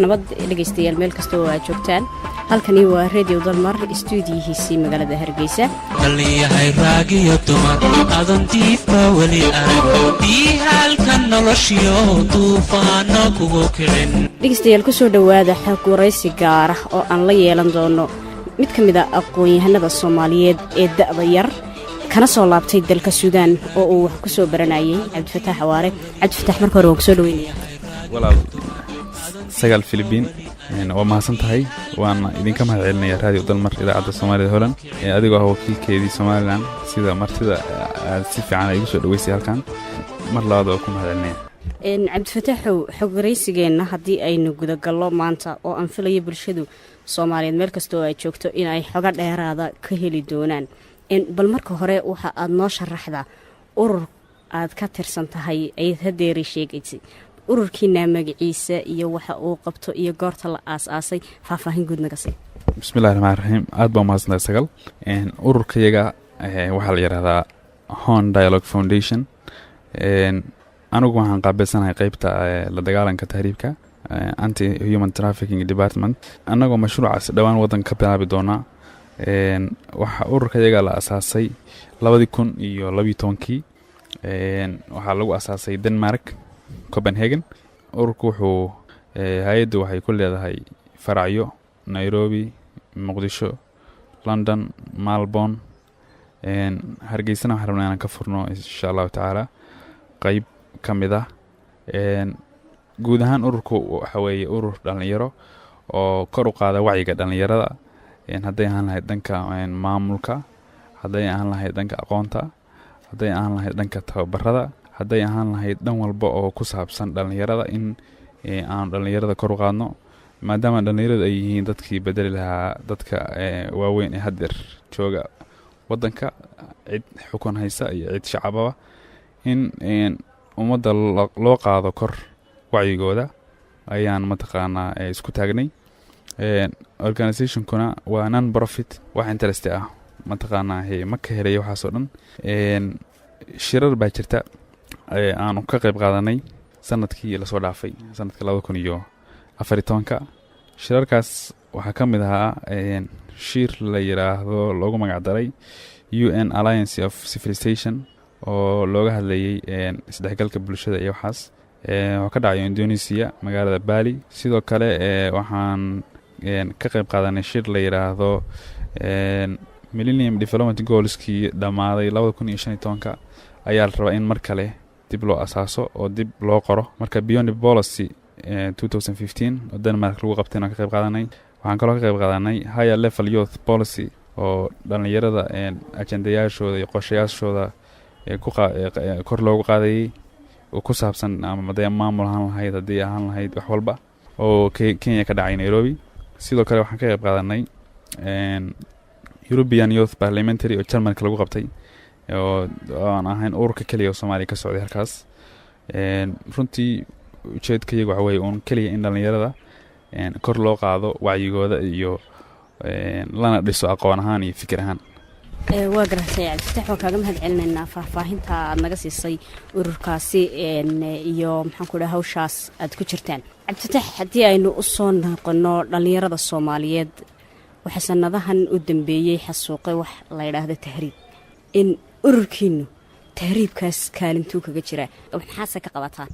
nabad dhegeystayaal meel kasta oo aad joogtaan. halkani waa Radio Dalmar stuudiyihiisii magaalada Hargeysa. Haliyahay raagiyo dumar adantiifa wali arag ii halkan noloshiyo duufaano kugu kicin. dhegeystayaal ku soo dhawaada xog waraysi gaar ah oo aan la yeelan doono mid ka mid ah aqoon-yahanada Soomaaliyeed ee da'da yar kana soo laabtay dalka Suudaan oo uu wax ku soo baranayay Cabdifataax Xawaare. Cabdifataax marka hore waan ku soo dhaweynaya. walaal sagaal Filibiin waa mahadsan tahay waana idinka mahad celinaya Radio Dalmar idaacadda Soomaalida Holland adigoo ah wakiilkeedii Soomaaliland sida martida si fiican ay ugu soo dhaweysay halkan mar labaad oo ku mahad celinaya. Cabdifataax xog waraysigeena haddii aynu guda gallo maanta oo aan filayo bulshadu Soomaaliyeed meel kasta oo ay joogto in ay xoga dheeraada ka heli doonaan. bal marka hore waxa aad noo sharaxdaa urur aad ka tirsan tahay ay hadeeri sheegaysay ururkiina magaciisa iyo waxa uu qabto iyo goorta la aasaasay faahfaahin guud naga sii. Bismillaahi Rahmaani Rahiim aad baa mahadsantahay sagal ururkayaga waxa la yiraahdaa Horn Dialogue Foundation anigu waxaan qaabilsanahay qaybta la dagaalanka tahriibka anti human trafficking department anagoo mashruucaas dhawaan wadan ka bilaabi doona waxa ururkayaga la aasaasay 2012 waxaa lagu aasaasay Denmark Copenhagen ururku wuxuu hay'addu waxay ku leedahay faracyo Nairobi Muqdisho London Melbourne Hargeysana waxaan rabnaa inaan ka furno insha Allah taala qayb kamid ah guud ahaan ururku waxa weeye urur dhalinyaro oo kor u qaada wacyiga dhalinyarada hadday ahaan lahayd dhanka maamulka hadday ahaan lahayd dhanka aqoonta hadday ahaan lahayd dhanka tababarada hadday ahaan lahayd dhan walba oo ku saabsan dhalinyarada in aan dhalinyarada kor u qaadno maadaama dhalinyaradu ay yihiin dadkii bedeli lahaa dadka waaweyn ee hadeer jooga wadanka cid xukun haysa iyo cid shacababa in ummadda loo qaado kor wacyigooda ayaan mataqaanaa isku taagnay organizationkuna waa non profit wax interest ah mataqaanaa ma ka helay waxaasoo dhan shirar baa jirta aanu ka qayb qaadanay sanadkii la soo dhaafay sanadka 2014 shirarkaas waxaa ka mid ahaa shir la yiraahdo loogu magac daray UN Alliance of Civilization oo looga hadlayay isdhexgalka bulshada iyo waxaas oo ka dhacay Indonesia magaalada Bali sidoo kale waxaan ka qayb qaadanay shir la yiraahdo Millennium Development Goals-kii dhamaaday 2015 ayaa la rabaa in mar kale dib loo asaaso oo dib loo qoro marka Beyond Policy 2015 oo Denmark lagu qabtay ka qayb qaadanay waxaan kaloo ka qayb qaadanay Higher Level Youth Policy oo dhalinyarada ajendayaashooda iyo qorshayaashooda kor loogu qaadayay oo ku saabsan ama maamul ahaan lahayd haddii ahaan lahayd wax walba oo Kenya ka dhacay Nairobi sidoo kale waxaan ka qayb qaadanay European Youth Parliamentary oo Germany lagu qabtay oo aan ahayn ururka kaliya oo Soomaaliya ka socday halkaas runtii ujeedkaygu waxa weeye uun kaliya in dhalinyarada kor loo qaado wacyigooda iyo lana dhiso aqoon ahaan iyo fikir ahaan. waa gartay Cabdifataax waxaan kaaga mahad celinaynaa faahfaahinta aad naga siisay ururkaasi iyo maxaan ku dhahay hawshaas aad ku jirtaan. Cabdifataax haddii aynu u soo noqono dhalinyarada Soomaaliyeed waxa sanadahan u dambeeyay xasuuqay wax la yiraahdo tahriib in ururkiinu tahriibkaas kaalintuu kaga jira maxaase ka qabataan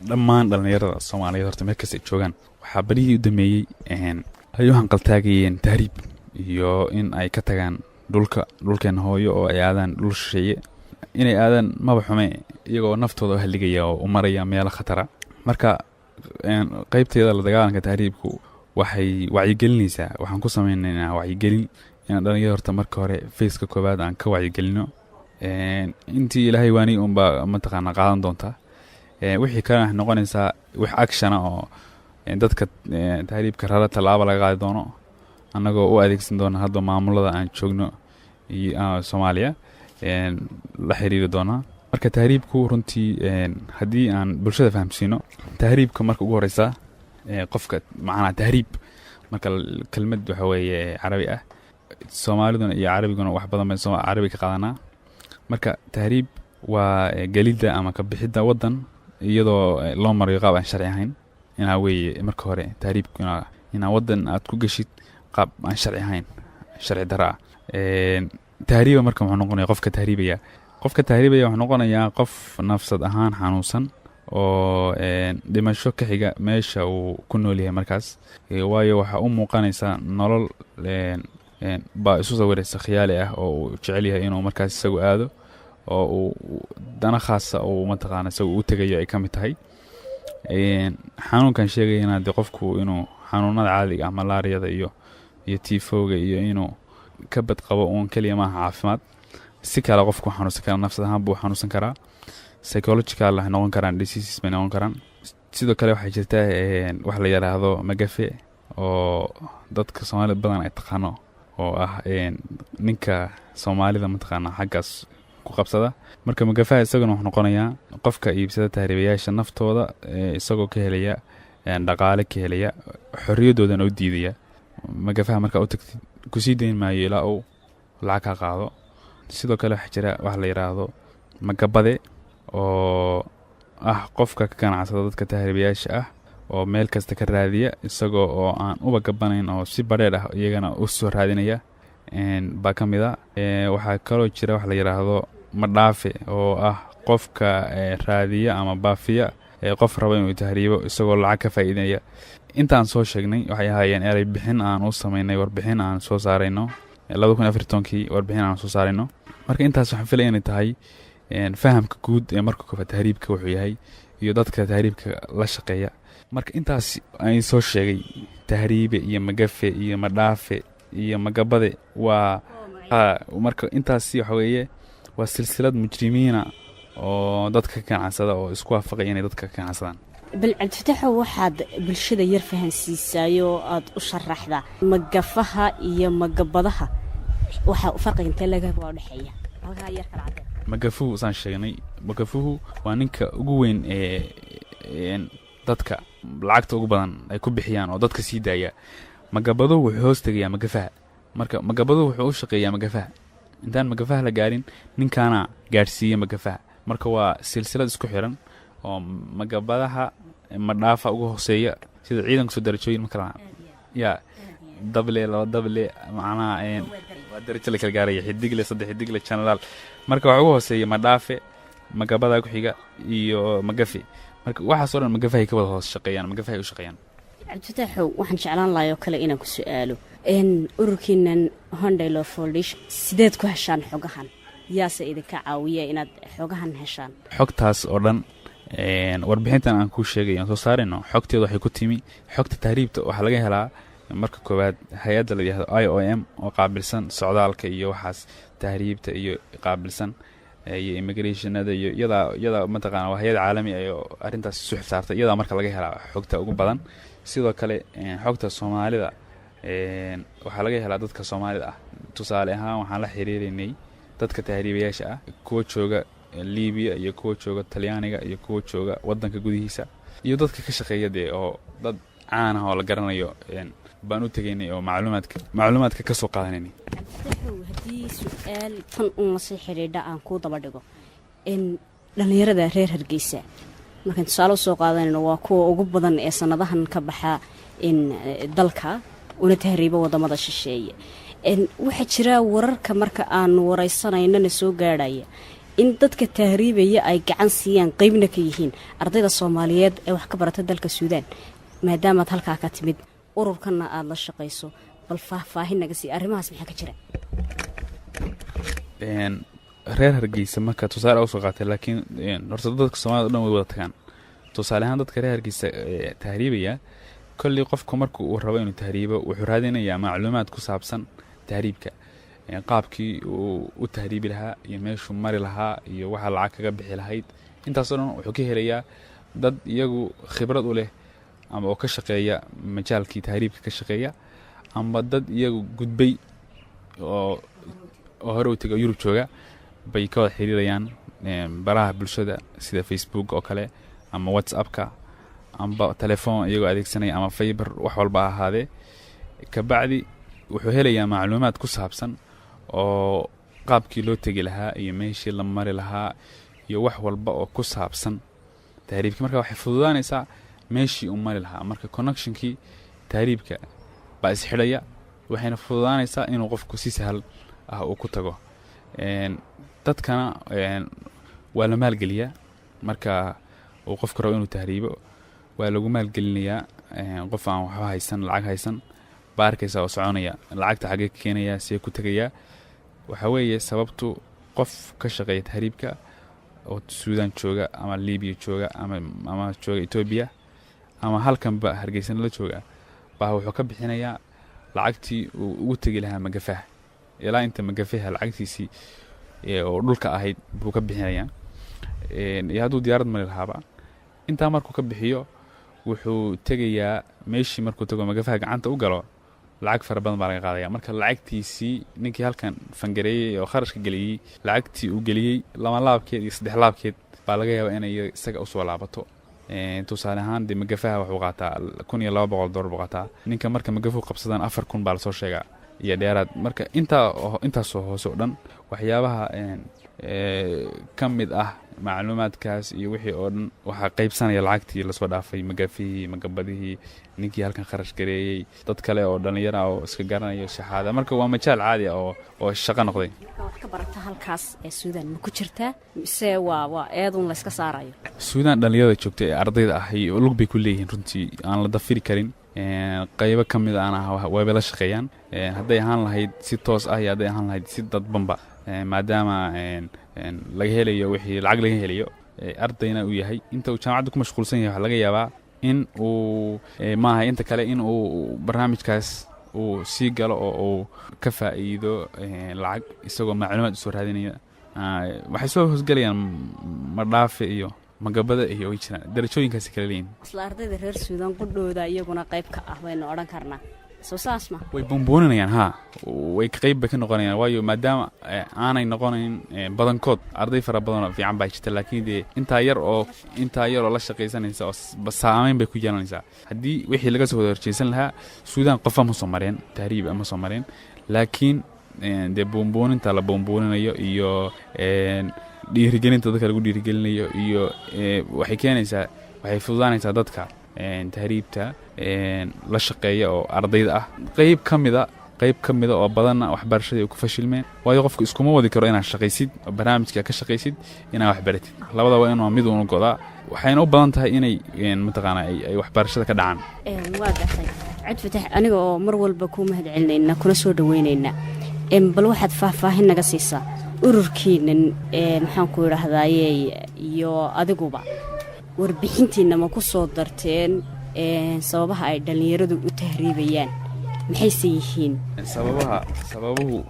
dhammaan dhalinyarada Soomaaliyeed horta meel kasta joogan waxa barihii u dameeyay ay waxaan qaltaagayeen tahriib iyo in ay ka tagaan dhulkeen hooyo oo ay aadaan dhul shisheeye inay aadaan maba xume iyagoo naftooda haligaya oo u maraya meelo khatara marka qaybteeda la dagaalanka tahriibku waxay wacyigelinaysaa waxaan ku sameynaynaa wacyigelin in dhalinyarada horta marka hore faceka koobaad aan ka wacyigelino intii ilaahay waani unbaa mataqaana qaadan doonta wixii kale noqonaysaa wax action oo dadka tahriibka rada talaabo laga qaadi doono annagoo u adeegsan doona hadda maamulada aan joogno iyo Soomaaliya la xiriiri doona marka tahriibku runtii haddii aan bulshada fahamsiino tahriibka marka ugu horeysa qofka macna tahriib marka kelmad waxa weeye carabi ah Soomaaliduna iyo Carabiguna wax badan bay Carabi ka qaadanaa marka tahriib waa galida ama ka bixida wadan iyadoo loo marayo qaab aan sharci ahayn inaa weeye marka hore tahriibku inaa waddan aad ku geshid qaab aan sharci ahayn, sharci dara ah. tahriiba marka wuxuu noqonaya qofka tahriibaya wuxuu noqonayaa qof nafsad ahaan xanuunsan oo dhimasho ka xiga meesha uu ku nool yahay markaas, waayo waxaa u muuqanaysa nolol baa isu sawiraysa khiyaali ah oo uu jecel yahay inuu markaas isagu aado oo uu dana khaasa uu mataqaana isagu u tegayo ay ka mid tahay. xanuunkan sheegayana dee qofku inuu xanuunada caadiga ah malaariyada iyo tiifowga iyo inuu ka badqabo uun keliya maaha caafimaad, si kale qofku xanuunsan karaa, nafsad ahaan buu xanuunsan karaa, psychological waxay noqon karaan, diseases bay noqon karaan. sidoo kale waxaa jirta wax la yidhaahdo magafe oo dadka soomaalida badan ay taqaano oo ah ninka soomaalida mataqaana xaggaas ku qabsada. marka magafaha isaguna wuxuu noqonayaa qofka iibsada tahriibayaasha naftooda isagoo ka helaya dhaqaale, ka helaya xorriyadoodana u diidaya. magafaha markaa u tagtid kusii dayn maayo ilaa uu lacag ka qaado. sidoo kale waxaa jira wax la yidhaahdo magabade oo ah qofka ka ganacsada dadka tahriibayaasha ah oo meel kasta ka raadiya isagoo oo aan uba gabanayn oo si badheer ah iyagana u soo raadinaya baa ka mid a. waxaa kaloo jira wax la yidhaahdo madhaafe oo ah qofka raadiya ama baafiya qof raba inuu tahriibo isagoo lacag ka faa'iidinaya. intaan soo sheegnay waxay ahaayeen eray bixin aan u samaynay, warbixin aan soo saarayno 2014 warbixin aan soo saarayno. marka intaas waxaan filaya inay tahay fahamka guud ee marka koobaad tahriibka wuxuu yahay iyo dadka tahriibka la shaqeeya. marka intaas aan soo sheegay, tahriibe iyo magafe iyo madhaafe iyo magabade waa marka intaasi waxa weeye waa silsilad mujrimiina oo dadka ka ganacsada oo isku waafaqay inay dadka ka ganacsadaan. bal cabdifataxow waxaad bulshada yar fahansiisaayo aad u sharaxda magafaha iyo magabadaha waxaa farqiga intee laga waa u dhexeeya halkaa yar kala cadeen. magafuhu saan sheegnay, magafuhu waa ninka ugu weyn ee dadka lacagta ugu badan ay ku bixiyaan oo dadka sii daaya. magabaduhu wuxuu hoos tegayaa magafaha, marka magabaduhu wuxuu u shaqeeyaa magafaha. intaan magafaha la gaarin ninkaana gaadhsiiya magafaha. marka waa silsilad isku xiran oo magabadaha madhaafa ugu hooseeya sida ciidanku soo darajooyin ma kala ya dable laba dable macnaha waa darajo la kala gaaraya xidigle, saddex xidigle, generaal. marka waxa ugu hooseeya madhaafe, magabada ku xiga iyo magafe. marka waxaasoo dhan magafahay ka wada hoos shaqeeyaan, magafahay u shaqeeyaan. cabdifataxow waxaan jeclaan lahay oo kale inaan ku su-aalo ururkiinan Hondelo Foundation sideed ku heshaan xogahan, yaase idinka caawiya inaad xogahan heshaan? xogtaas oo dhan warbixintan aan kuu sheegay aan soo saarayno xogteeda waxay ku timi. xogta tahriibta waxaa laga helaa marka koowaad hay-adda la yidhahdo IOM oo qaabilsan socdaalka iyo waxaas tahriibta iyo qaabilsan iyo immigrationada iyo iyada mataqaana waa hay-ad caalami ah oo arrintaas isu xilsaartay. iyadaa marka laga helaa xogta ugu badan. sidoo kale xogta soomaalida waxaa laga helaa dadka soomaalida ah. tusaale ahaan waxaan la xiriirinay dadka tahriibayaasha ah, kuwa jooga libiya iyo kuwa jooga talyaaniga iyo kuwa jooga wadanka gudihiisa iyo dadka ka shaqeeya dee oo dad caan ah oo la garanayo baan u tegaynay oo macluumaadka ka soo qaadanaynay. haddii su-aal tan una sii xidhiidha aan kuu daba dhigo dhallinyarada reer Hargeysa markaan tusaale u soo qaadanayno waa kuwa ugu badan ee sanadahan ka baxa dalka una tahriibo wadamada shisheeye. waxaa jira wararka marka aan waraysanaynana soo gaadhaya in dadka tahriibaya ay gacan siiyaan qaybna ka yihiin ardayda Soomaaliyeed ee wax ka barata dalka Suudaan. maadaamaad halkaa ka timid ururkana aad la shaqayso, bal faahfaahin naga sii arrimahaas maxaa ka jira? reer Hargeysa marka tusaale u soo qaatay, laakiin horta dadka Soomaalida dhan way wada tagaan. tusaale ahaan dadka reer Hargeysa tahriibaya kulli qofku markuu uu rabo inuu tahriibo wuxuu raadinayaa macluumaad ku saabsan tahriibka, qaabkii uu u tahriibi lahaa iyo meeshuu mari lahaa iyo waxa lacag kaga bixi lahayd. intaasoo dhan wuxuu ka helayaa dad iyagu khibrad u leh ama oo ka shaqeeya majaalkii tahriibka ka shaqeeya, ama dad iyagu gudbay oo hore u tegay Yurub jooga bay ka wada xiriirayaan baraha bulshada sida Facebook oo kale ama WhatsApp-ka amba telefoon iyagoo adeegsanaya ama Fiber wax walba ahaadee. kabacdi wuxuu helayaa macluumaad ku saabsan oo qaabkii loo tegi lahaa iyo meeshii la mari lahaa iyo wax walba oo ku saabsan tahriibka. marka waxay fududaanaysaa meeshii uu mari lahaa. marka connectionkii tahriibka baa isxidhaya, waxayna fududaanaysaa inuu qofku si sahal ah uu ku tago. dadkana waa la maalgeliyaa marka uu qofku rabo inuu tahriibo, waa lagu maalgelinayaa. qof aan waxba haysan, lacag haysan baa arkaysa oo soconaya, lacagta xagee ka keenaya, see ku tegayaa. waxa weeye sababtu qof ka shaqeeya tahriibka oo Suudaan jooga ama Liibiya jooga ama jooga Ethiopia ama halkanba Hargeysa la jooga baa wuxuu ka bixinayaa lacagtii uu ugu tagi lahaa magafaha, ilaa inta magafaha lacagtiisii oo dhulka ahayd buu ka bixinayaa. iyo hadduu diyaarad mari lahaaba intaa markuu ka bixiyo wuxuu tegayaa meeshii. markuu tago magafaha gacanta u galo lacag fara badan baa laga qaadaya. marka lacagtiisii ninkii halkan fangareeyey oo kharashka geliyey, lacagtii uu geliyey 2 laabkeed iyo 3 laabkeed baa laga yaabaa inay isaga usoo laabato. tusaale ahaan dee magafaha wuxuu qaataa $1,200 buu qaataa. ninka marka magafuhu qabsadaan 4,000 baa lasoo sheegaa iyo dheeraad. marka intaasoo hoose oo dhan waxyaabaha ka mid ah macluumaadkaas iyo wixii oo dhan waxaa qaybsanaya lacagtii lasoo dhaafay, magafihii, magabadihii, ninkii halkan kharash gareeyey, dad kale oo dhallinyara oo iska garanayo shaxaada. marka waa majaal caadi ah oo shaqo noqday. wax ka barata halkaas ee Suudaan ma ku jirtaa mise waa eedun la iska saarayo? Suudaan dhallinyarada joogta ee ardayda ah iyo lug bay ku leeyihiin runtii aan la dafiri karin. qaybo ka mid ahna wayba la shaqeeyaan, hadday ahaan lahayd si toos ah iyo hadday ahaan lahayd si dadbanba, maadaama laga helayo wixii lacag laga helayo ardayna uu yahay. inta uu jaamacadda ku mashquulsan yahay waxaa laga yaabaa in uu maaha inta kale in uu barnaamijkaas uu sii galo oo uu ka faa'iido lacag isagoo macluumaad usoo raadinaya. waxay soo hoosgelayaan madhaafe iyo magabada iyo way jiraan darajooyinkaasi kala leeyihin. isla ardayda reer Suudaan qudhooda iyaguna qayb ka ah waynu odhan karnaa, soo saas ma? way buunbuuninayaan, way qayb bay ka noqonayaan. waayo maadaama aanay noqonayn badankood arday fara badan oo fiican baa jirta, laakiin dee intaa yar oo la shaqaysanaysa oo saamayn bay ku yeelanaysaa. haddii wixii laga soo wada horjeesan lahaa Suudaan qofa ma soo mareen, tahriib ma soo mareen, laakiin dee buunbuuninta la buunbuuninayo iyo dhiirigelinta dadka lagu dhiirigelinayo iyo waxay fududaanaysaa dadka tahriibta la shaqeeya oo ardayda ah. qayb ka mida oo badanna waxbarashadii ay ku fashilmeen, waayo qofku iskuma wadi karo inaad shaqaysid barnaamijka ka shaqaysid inaad waxbaratid. labadaba inuu mid uunu godaa, waxayna u badan tahay inay mataqaana ay waxbarashada ka dhacaan. waa gartay Cabdifatax, aniga oo mar walba ku mahad celinayna kuna soo dhaweynayna, bal waxaad faahfaahin naga siisaa ururkiinan maxaan ku idhaahdaaye iyo adiguba warbixintiina ma ku soo darteen sababaha ay dhallinyaradu u tahriibayaan maxayse yihiin? sababuhu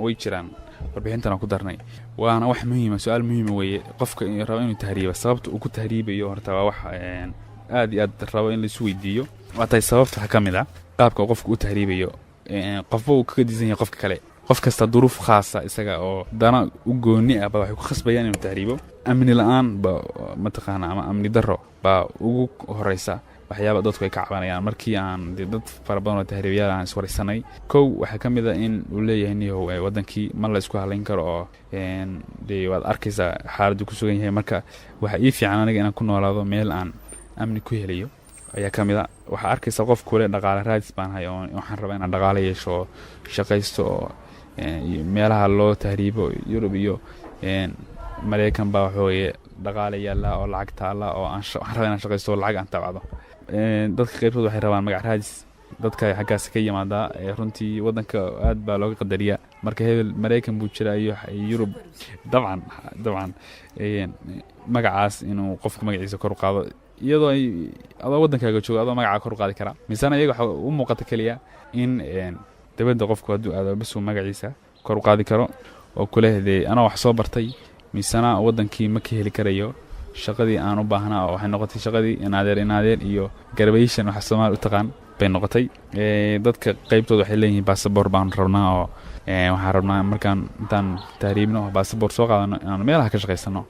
way jiraan, warbixintana ku darnay. waana wax muhiima, su-aal muhiima weeye. qofka rabo inuu tahriiba sababta uu ku tahriibayo horta waa wax aad iyo aad rabo in laisu weydiiyo. waa tahay sababta waxaa ka mid ah qaabka qofka u tahriibayo. qofba uu kaga diisan yahay qofka kale. qof kasta duruuf khaasa isaga oo dana u gooni ah baa waxay ku khasbayaan inuu tahriibo. amni la'aan ba mataqaana ama amni darro baa ugu horeysa waxyaaba dadku ay ka cabanayaan. markii aan dad fara badan oo tahriibayaal aan iswaraysanay, kow waxaa ka mid ah in uu leeyahay niyow waddankii ma la isku halayn karo oo dee waad arkaysaa xaaladdu ku sugan yahay. marka waxaa ii fiican aniga inaan ku noolaado meel aan amni ku helayo ayaa ka mid a. waxaa arkaysaa qof kule dhaqaale raadis baan hay oo waxaan rabaa inaan dhaqaale yeesho oo shaqaysto oo meelaha loo tahriibo Yurub iyo Mareykan baa waxooye dhaqaale yaalla oo lacag taalla oo waxaan rabaa inaan shaqaysto oo lacag aan tabcado. dadka qaybtood waxay rabaan magac raadis, dadka xaggaas ka yimaada runtii waddanka aad baa looga qadariyaa. marka hebel Mareykan buu jiraa iyo Yurub, dabcan magacaas inuu qofku magaciisa kor u qaado iyadoo adoo waddankaaga joogo adoo magacaa kor u qaadi karaa. misana iyaga waxa u muuqata keliya in dabadda qofku hadduu aado basuu magaciisa kor u qaadi karo oo kulehdee anaa wax soo bartay, misana waddankii ma ka heli karayo shaqadii aan u baahnaa oo waxay noqotay shaqadii inaadeer iyo garbaysan waxa Soomaali u taqaan bay noqotay. dadka qaybtood waxay leeyihiin baasaboor baan rabnaa oo waxaan rabnaa markaan intaan tahriibno baasaboor soo qaadano inaan meelaha ka shaqaysano.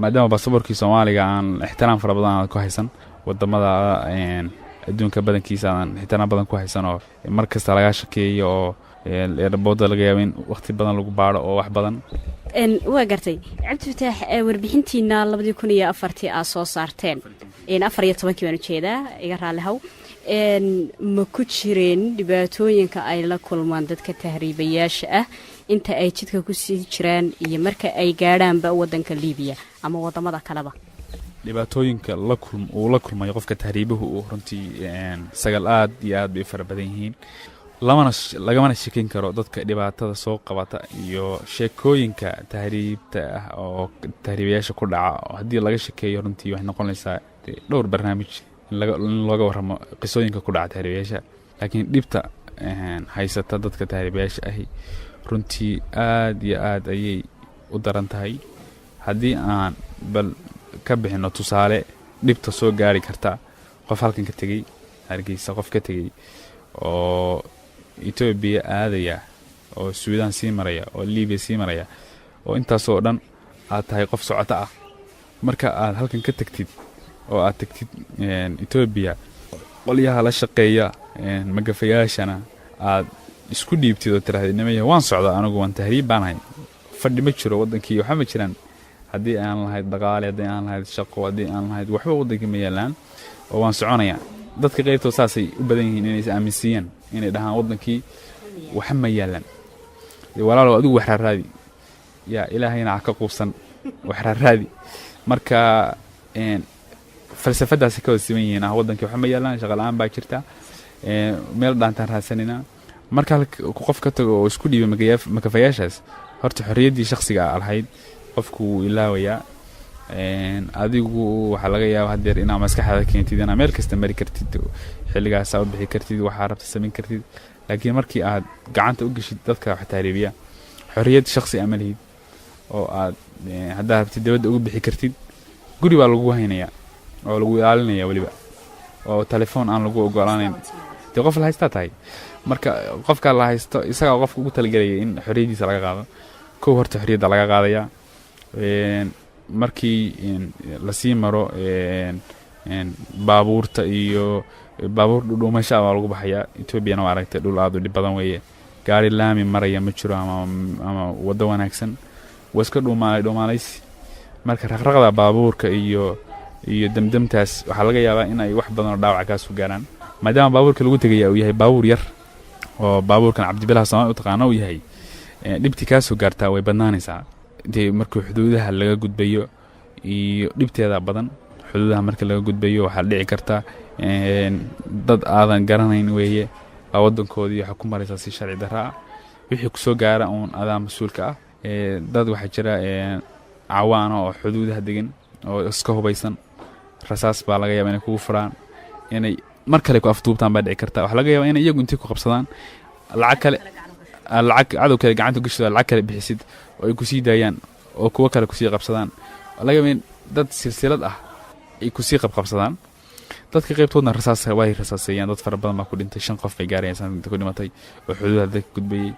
maadaama baasaboorkii Soomaaliga aan ixtiraam fara badan aan ku haysan wadamada adduunka badankiisa aan ixtiraam badan ku haysan oo mar kasta laga shakeeyo oo erbooda laga yaabo in waqti badan lagu baaro oo wax badan. waa gartay Cabdifatax, warbixintiina 2004 aad soo saarteen afar iyo tobankii baan ujeedaa iga raallihaw ma ku jireen dhibaatooyinka ay la kulmaan dadka tahriibayaasha ah inta ay jidka ku sii jiraan iyo marka ay gaadhaanba waddanka liibiya ama waddamada kaleba dhibaatooyinka uu la kulmayo qofka tahriibuhu uu runtii sagal aad iyo aad bay u fara badan yihiin lagamana sheekeyn karo dadka dhibaatada soo qabata iyo sheekooyinka tahriibta ah oo tahriibayaasha ku dhaca haddii laga shekeeyo runtii waxay noqonaysaa dhowr barnaamij in looga warramo qisooyinka ku dhaca tahriibayaasha laakiin dhibta haysata dadka tahriibayaasha ahi runtii aad iyo aad ayay u daran tahay haddii aan bal ka bixino tusaale dhibta soo gaari karta qof halkan ka tegey hargeysa qof ka tegey oo etoobiya aadaya oo suudaan sii maraya oo liibiya sii maraya oo intaasoo dhan aad tahay qof socoto ah marka aad halkan ka tegtid oo aad tegtid etoobiya qolyaha la shaqeeya magafayaashana aad isku dhiibtid oo tirahdid nimaya waan socdaa anigu waan tahriib baanahay fadhi ma jiro waddankii waxba ma jiraan haddii aan lahayd dhaqaale haddii aan lahayd shaqo haddii aan lahayd waxba waddankii ma yaalaan oo waan soconayaa dadka qaybtood saasay u badan yihiin inay is aaminsiiyaan inay dhahaan waddankii waxa ma yaalaan walaalow adigu wax raaraadi yaa ilaahayna ha ka quubsan wax raaraadi marka falsafadaasi ka wada siman yihiin waddankii waxa ma yaalaan shaqa la-aan baa jirta meel dhaantaan raadsanayna marka qof ka tago oo isku dhiibay makafayaashaas horta xorriyaddii shakhsiga a lahayd qofku wuu ilaawayaa adigu waxaa laga yaaba hadeer inaad maskaxdaada keentid inaad meel kasta mari kartid xilligaasaa u bixi kartid waxaa rabta samayn kartid laakiin markii aad gacanta u geshid dadka wax tahriibiya xorriyad shakhsi ama lihid oo aad haddaad rabtid dibadda uga bixi kartid guri baa lagu haynayaa oo lagu ilaalinaya weliba oo telefoon aan lagu ogolaanayn dee qof la haystaa tahay marka qofka la haysto isagaa qofka ugu talagelaya in xorriyaddiisa laga qaado kow horta xorriyadda laga qaadayaa markii lasii maro baabuurta iyo baabuur dhudhuumasha baa lagu baxayaa etoobiyana waa aragtay dhul aad u dhib badan weeye gaari laami maraya ma jiro ama waddo wanaagsan waa iska dhuumaalaysi marka raqraqda baabuurka iyo damdamtaas waxaa laga yaabaa in ay wax badan oo dhaawac kaasu gaaraan maadaama baabuurka lagu tegaya uu yahay baabuur yar oo baabuurkan cabdibilaha soomaali u taqaana uu yahay dhibtii kaasoo gaartaa way badnaanaysaa dee markii xuduudaha laga gudbayo iyo dhibteeda badan xuduudaha marka laga gudbayo waxaa dhici karta dad aadan garanayn weeye baa waddankoodii waxaa ku maraysaa si sharci darraa wixii kusoo gaara uun adaa mas-uulka ah dad waxaa jira cawaana oo xuduudaha degan oo iska hubaysan rasaas baa laga yaaba inay kugu furaan inay mar kale ku afduubtaan baa dhici karta waxaa laga yaaba inay iyagu intii ku qabsadaan lacag cadow kale gacanta gashado lacag kale bixisid oo ay kusii daayaan oo kuwo kale kusii qabsadaan laga yaaba in dad silsilad ah ay kusii qabsadaan dadka qaybtoodna way rasaaseeyaan dad fara badan baa ku dhintay 5 qof bay gaarayaan sanadka ku dhimatay oo xuduudaha dadka gudbayay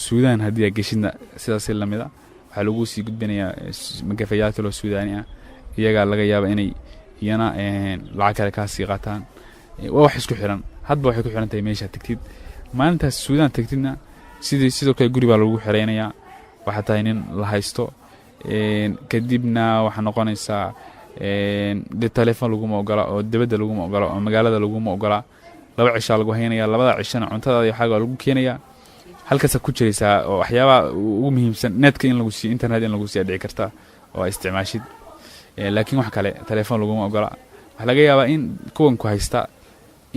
suudaan haddii ay geshidna sidaas la mid ah waxaa lagu sii gudbinayaa magafayaal kale oo suudaani ah iyagaa laga yaaba inay iyana lacag kale kaa sii qaataan waa wax isku xiran hadba waxay ku xiran tahay meesha tagtid maalintaas suudaan tagtidna sidoo kale guri baa lagu xireynayaa waxaa tahay nin la haysto kadibna waxaa noqonaysaa dee telefoon laguma ogola oo dibadda laguma ogola oo magaalada laguma ogola 2 cishaa lagu haynayaa 2 cishana cuntadaada waxaaga lagu keenayaa halkaasa ku jiraysaa oo waxyaabaha ugu muhiimsan netka in lagu siiyo internet in lagu siiya dhici karta oo ay isticmaashid laakiin wax kale telefoon laguma ogola waxaa laga yaabaa in kuwan ku haysta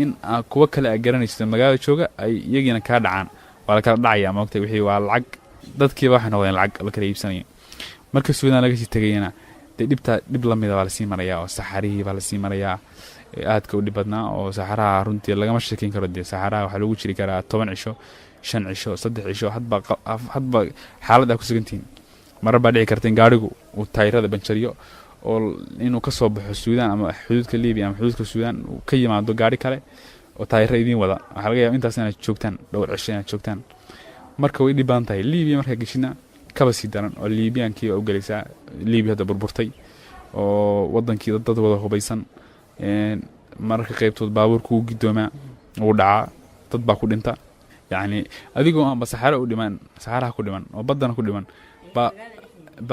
in kuwa kale ay garanayso magaalada jooga ay iyagiina kaa dhacaan waa la kala dhacaya maogtay wixii waa lacag dadkiiba waxay noqdeen lacag la kala iibsanaya marka suudaan laga sii tegayana dee dhib la mida baa lasii marayaa oo saxarihii baa lasii marayaa aadka u dhib badnaa oo saxaraha runtii lagama sheekeyn karo dee saxaraha waxaa lagu jiri karaa 10 cisho 5 cisho 3 cisho hadba xaalad ku sugantihiin marar baa dhici karta in gaarigu uu taayirada banjariyo oo inuu ka soo baxo suudaan ama xuduudka liibiya ama xuduudka suudaan uu ka yimaado gaari kale oo taayira idiin wada waxaa laga yaaba intaas inaad joogtaan 2 cisho inaad joogtaan marka way dhib badan tahay liibiya markaa geshina kaba sii daran oo liibiyaankii u galaysaa liibiya hadda burburtay oo waddankii dad wada hubaysan mararka qaybtood baabuurku uu gidoomaa uu dhacaa dad baa ku dhinta yacni adigoo aanba saxaraha ku dhiman oo baddana ku dhiman baa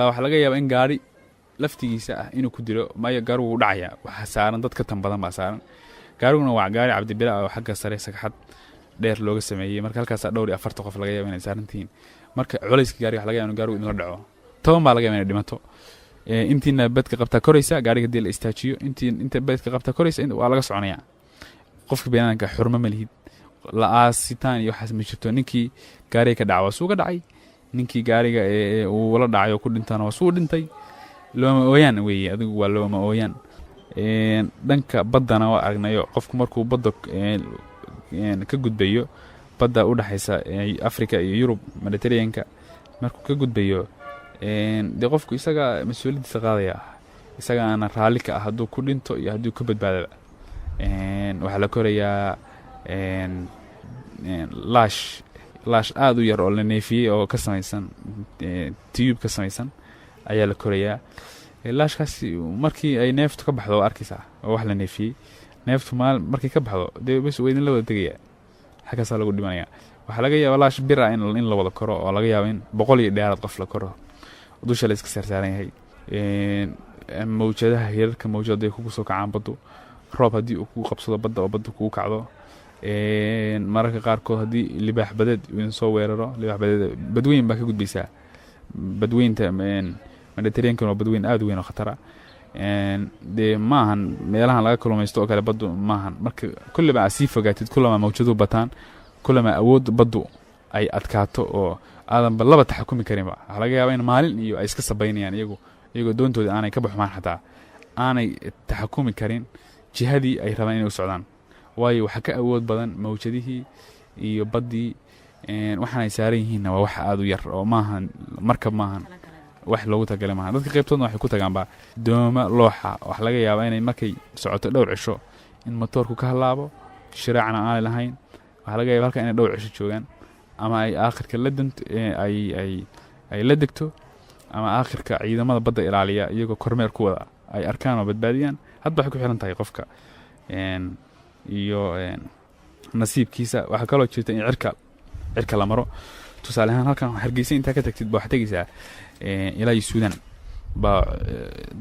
waxaa laga yaabaa in gaari laftigiisa ah inuu ku dilo maya gaarigu u dhacaya waxa saaran dad ka tan badan baa saaran gaariguna waa gaari cabdibila oo xagga sare sagxad dheer looga sameeyay marka halkaas dhowr iyo 40 qof laga yaabo inay saarantiin marka culayska gaariga waxa laga yaabo in gaarigu inuu dhaco toban baa laga yaabo inay dhimato intiina badka qabta koraysa gaariga dil istaajiyo inta badka qabta koraysa waa laga soconaya qofka beenanka xurmo ma lihid la aasitaan iyo waxaas ma jirto ninkii gaariga ka dhacay suuga dhacay ninkii gaariga uu wala dhacay oo ku dhintana waa suu dhintay looma ooyaan weeye adigu waa looma ooyaan dhanka badana waa aragnayo qofku markuu badda ka gudbayo badda u dhaxaysa Afrika iyo Yurub Mediterranean-ka markuu ka gudbayo de qofku isaga mas'uuliyadiisa qaadaya isaga ana raali ka ah hadduu ku dhinto iyo hadduu ka badbaado waxa la korayaa laash aad u yar oo la neefiyey oo ka samaysan tube ka samaysan ayaa la korayaa laashkaasi markii ay neeftu ka baxdo arkaysaa oo wax la neefiyey neeftu markii ka baxdo dee bas weydin la wada tegaya xagaasaa lagu dhimanaya waxaa laga yaabaa laash bir ah in la wada koro oo laga yaabo in 100 iyo dheeraad qof la koro dusha la iska saaran yahay mawjadaha hirarka mawjadaha kugu soo kacaan baddu roob haddii uu kugu qabsado badda oo baddu kugu kacdo mararka qaarkood haddii libaax badeed uu soo weeraro libaax badeed badweyn baa ka gudbaysaa badweynta Mediterranean waa badweyn aad u weyn oo khatar ah de maahan meelahan laga kalluumaysto oo kale baddu maahan marka kulliba asii fogaatid kullama mawjadu bataan kullama awood baddu ay adkaato oo aadan laba taxakumi karin ba waxa laga yaabaa in maalin iyo ay iska sabaynayaan iyagoo doontooda aanay ka baxmaan xataa aanay taxakumi karin jihadii ay rabaan inay u socdaan waayo waxa ka awood badan mawjadihii iyo baddii waxaanay saaran yihiinna waa wax aad u yar oo maahan markab maahan wax loogu tagalay maahan dadka qaybtoodna waxay ku tagaan baa dooma looxa wax laga yaabaa inay markay socoto dhowr cisho in motoorku ka halaabo shiraacna aanay lahayn waxa laga yaabaa halka inay dhowr cisho joogaan ama ay aakhirka la danto ay la degto ama aakhirka ciidamada badda ilaaliya iyagoo kormeer ku wada ay arkaan oo badbaadiyaan hadba waxay ku xiran tahay qofka iyo nasiibkiisa waxa kaloo jirta in cirka la maro tusaale ahaan halkan Hargeysa inta ka tagtid baa xigaysaa ilaa Suudaan baa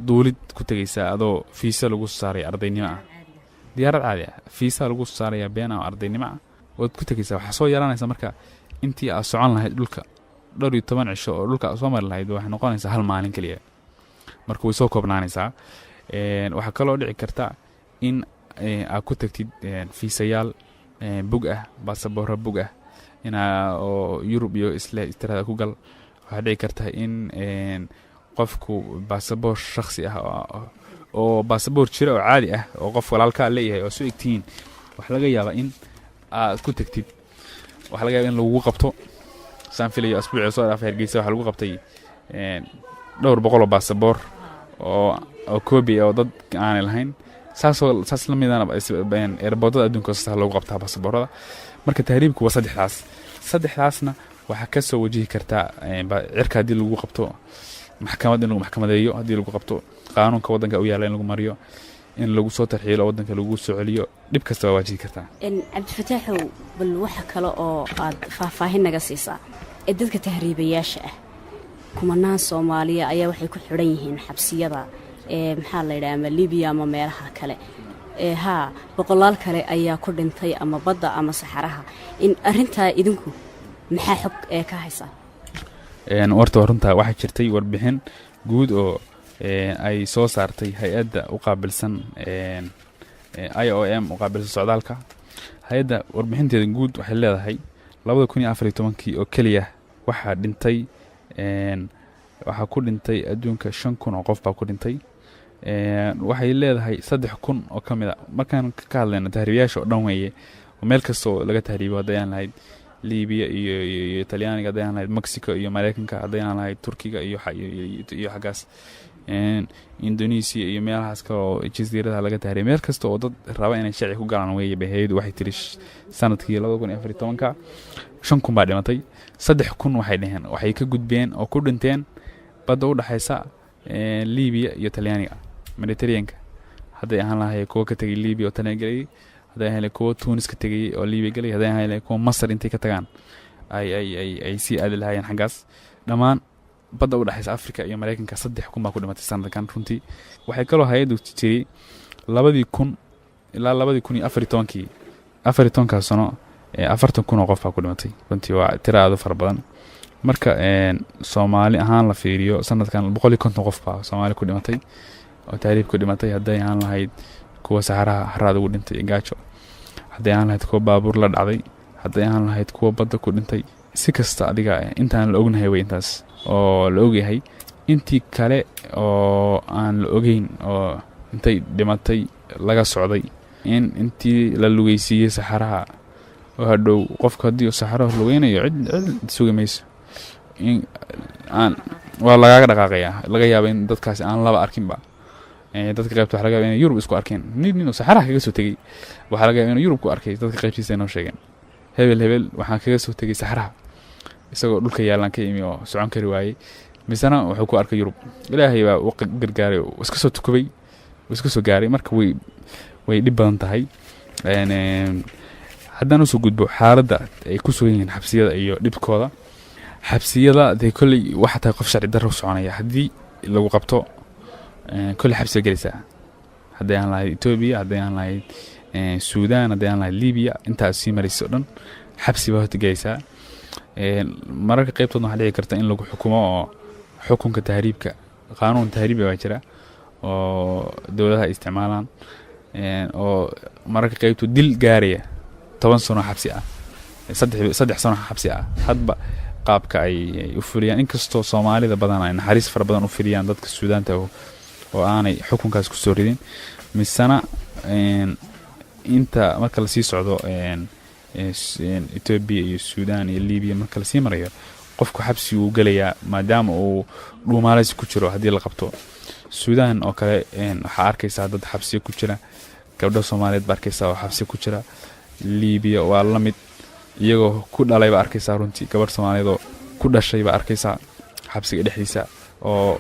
dawlad ku tagaysaa adoo fiisa lagu saaray ardaynimo ah diyaarad caadi ah fiisa lagu saaray beena ardaynimo ah oo ku tagaysaa waxa soo yaraanaysa marka intii aad socon lahayd dhulka 12 cisho oo dhulka soo mari lahayd waxa noqonaysa hal maalin kaliya marka way soo koobnaanaysaa waxa kaloo dhici karta in aad ku tagtid fiisayaal bug ah baasaboor bug ah oo Yurub iyo Australia ku gal waxa dhici karta in qofku baasaboor shakhsi ah oo baasaboor jira oo caadi ah oo qof walaalka leeyahay oo soo igtiin waxa laga yaabaa in aad ku tagtid waxa laga yaabaa in lagu qabto sanfiliyo asbuuci soo dhaafay Hargeysa waxa lagu qabtay dhowr boqol oo baasaboor oo koobi oo dad aan lahayn saas la midana airportada adduunka sax loogu qabtaa baasaboorada marka tahriibku waa saddexdaasna waxa ka soo wajihi kartaa cirka hadii lagu qabto maxkamad in lagu maxkamadeeyo hadii lagu qabto qaanuunka wadanka u yaala in lagu mariyo in lagu soo tarxiilo wadanka lagu soo celiyo dib kasta waa wajihi kartaa Cabdifataax bal waxa kale oo aad faahfaahin naga siisaa dadka tahriibayaasha ah kumanaan Soomaaliya ayaa waxay ku xiran yihiin xabsiyada maxaa la yiraahdaa Liibiya ama meelaha kale boqolaal kale ayaa ku dhintay ama badda ama saxaraha in arinta idinku maxaa xog ka haysaa warta runta waxa jirtay warbixin guud oo ay soo saartay hay'adda u qaabilsan IOM u qaabilsan socdaalka hay'adda warbixinteeda guud waxay leedahay 2014 oo kaliya waxa dhintay waxa ku dhintay adduunka 5,000 oo qof baa ku dhintay waxay leedahay 3,000 oo kamid ah markaan ka hadlayno tahriibayaasha oo dhan weeye oo meel kasta oo laga tahriibo hadayaan lahayd Liibiya iyo Talyaaniga hadayaan lahayd Mexico iyo Mareykanka hadayaan lahayd Turkiga iyo xagaas Indonesia iyo meelahaas kale oo jasiiradaha laga tahriibo meel kasta oo dad raba inay sharci ku galaan weeye bahaydu waxay tiri sanadkii 2014 5,000 baa dhimatay 3,000 waxay dhaheen waxay ka gudbeen oo ku dhinteen badda u dhaxaysa Liibiya iyo Talyaaniga Mediterranean-ka haday ahaan lahayd kuwa ka tagay Liibiya oo Talyaaniga galay haday ahaan kuwa Tunis ka tagay oo Liibiya galay haday ahaan kuwa Masar intay ka tagaan ay si aad lahaayeen xagaas dhamaan badda u dhaxaysa Afrika iyo Mareykanka 3 kun baa ku dhimatay sanadkan runtii waxay kaloo hay'adu jiray 2000 ilaa 2014 14 sano 40 kun oo qof baa ku dhimatay runtii waa tiro aad u fara badan marka Soomaali ahaan la fiiriyo sanadkan 150 qof baa Soomaali ku dhimatay oo taariikh ku dhimatay haday aan lahayd kuwa Saharaha haraad ugu dhintay gaajo haday aan lahayd kuwa baabuur la dhacday haday aan lahayd kuwa badda ku dhintay si kasta adiga intaan la ognahay way intaas oo la ogyahay intii kale oo aan la ogeyn oo intay dhimatay laga socday intii la lugeysiiyay Saharaha oo hadhow qofka hadii Saharaha lugeynayo cid sugamayso aan waa laga dhaqaaqaya laga yaabo in dadkaas aan laba arkin ba dadka qaybta waxa laga yaabaa in Yurub isku arkeen nin Saharaha kaga soo tagay waxa laga yaabaa in Yurub ku arkay dadka qaybtiisa inoo sheegeen hebel waxaan kaga soo tagay Saharaha isagoo dhulka yaalan ka imi oo socon kari waayay misana wuxuu ku arkay Yurub ilaahay baa u gargaaray iska soo tukubay iska soo gaaray marka way dib badan tahay haddana soo gudbo xaaladda ay ku soo yihiin xabsiyada iyo dibkooda xabsiyada de kulli waxa tahay qof sharci darro soconaya hadii lagu qabto kulli xabsiga galisa haddii aan lahayd Ethiopia haddii aan lahayd Suudaan haddii aan lahayd Liibiya intaas sii marayso dhan xabsi baa galisa mararka qaybtoodna waxa dhici karta in lagu xukumo oo xukunka tahriibka qaanuun tahriib baa jira oo dawladaha isticmaalaan oo mararka qaybtood dil gaaraya 10 sano xabsi ah 3 sano xabsi ah hadba qaabka ay u fuliyaan inkastoo Soomaalida badan ay naxariis fara badan u fuliyaan dadka Suudaanta oo aanay xukunkaas ku soo ridin misana inta marka la sii socdo Ethiopia iyo Suudaan iyo Liibiya marka la sii marayo qofku xabsi uu galaya maadaama uu dhuumaalaysi ku jiro hadii la qabto Suudaan oo kale waxa arkaysaa dad xabsi ku jira gabdho Soomaaliyeed barkaysaa oo xabsi ku jira Liibiya waa la mid iyagoo ku dhalay ba arkaysaa runtii gabar Soomaaliyeed oo ku dhashay ba arkaysaa xabsiga dhexdiisa oo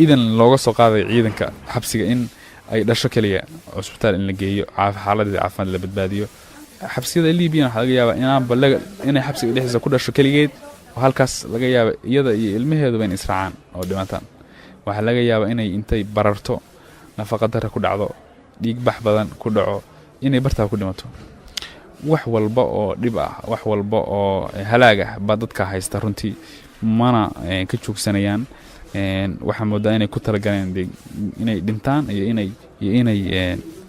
idan looga soo qaaday ciidanka xabsiga in ay dhasho kaliya hospital in la geeyo xaaladda caafimaad la badbaadiyo xabsiyada Liibiya waxa laga yaabaa inay xabsiga dhexdiisa ku dhasho kaligeed oo halkaas laga yaabo iyada iyo ilmaheedu in israacaan oo dhimataan waxa laga yaabaa inay intay bararto nafaqa darro ku dhacdo dhiig bax badan ku dhaco inay bartaa ku dhimato wax walba oo dhib ah wax walba oo halaag ah ba dadka haysta runtii mana ka joogsanayaan waxa moodaa inay ku talagaleen inay dhintaan iyo inay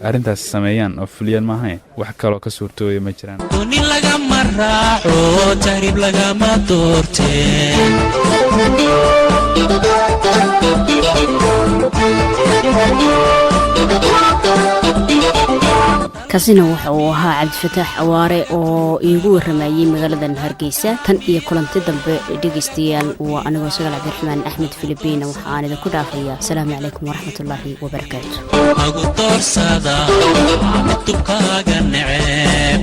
arintaas sameeyaan oo fuliyaan maaha wax kale oo ka suurtooyay ma jiraan duni laga maraaco tahrib laga ma doorteen kaasina waxa uu ahaa Cabdifataax Awaare oo iigu waramayay magaalada Hargeysa tan iyo kulanti dambe dhageystayaal waa anigoo Sagaal Cabdiraxmaan Axmed Filibiina waxaan idinku dhaafayaa assalaamu calaykum waraxmatullaahi wabarakaatuh agu doorsada tubkaaga neceb